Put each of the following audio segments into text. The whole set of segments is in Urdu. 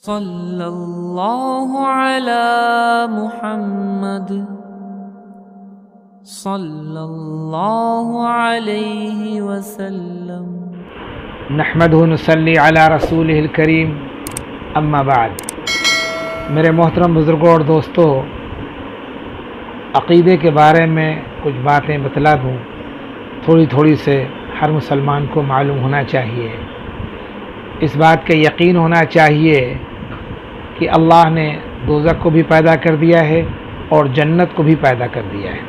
صلی اللہ علی محمد صلی اللہ علیہ وسلم۔ نحمدہ ونصلی علی رسولہ الکریم، اما بعد۔ میرے محترم بزرگوں اور دوستو، عقیدے کے بارے میں کچھ باتیں بتلا دوں، تھوڑی تھوڑی سے ہر مسلمان کو معلوم ہونا چاہیے۔ اس بات کا یقین ہونا چاہیے کہ اللہ نے دوزخ کو بھی پیدا کر دیا ہے اور جنت کو بھی پیدا کر دیا ہے۔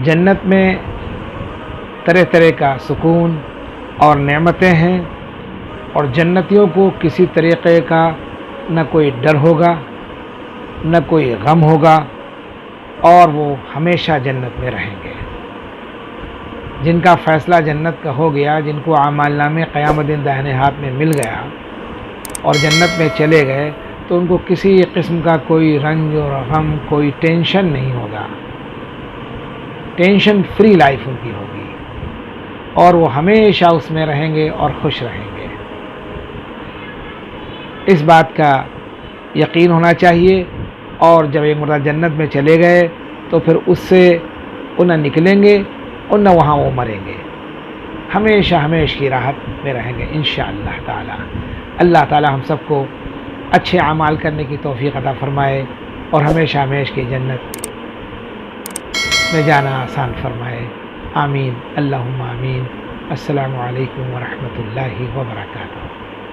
جنت میں طرح طرح کا سکون اور نعمتیں ہیں، اور جنتیوں کو کسی طریقے کا نہ کوئی ڈر ہوگا، نہ کوئی غم ہوگا، اور وہ ہمیشہ جنت میں رہیں گے۔ جن کا فیصلہ جنت کا ہو گیا، جن کو اعمال نامے قیامت دن داہنے ہاتھ میں مل گیا اور جنت میں چلے گئے، تو ان کو کسی قسم کا کوئی رنج اور غم، کوئی ٹینشن نہیں ہوگا۔ ٹینشن فری لائف ان کی ہوگی، اور وہ ہمیشہ اس میں رہیں گے اور خوش رہیں گے۔ اس بات کا یقین ہونا چاہیے، اور جب ایک مرتبہ جنت میں چلے گئے تو پھر اس سے نہ نکلیں گے اور نہ وہاں وہ مریں گے، ہمیشہ ہمیشہ کی راحت میں رہیں گے انشاءاللہ تعالی۔ اللہ تعالی ہم سب کو اچھے اعمال کرنے کی توفیق عطا فرمائے اور ہمیشہ ہمیشہ کی جنت میں جانا آسان فرمائے، آمین، اللہم آمین۔ السلام علیکم ورحمۃ اللہ وبرکاتہ۔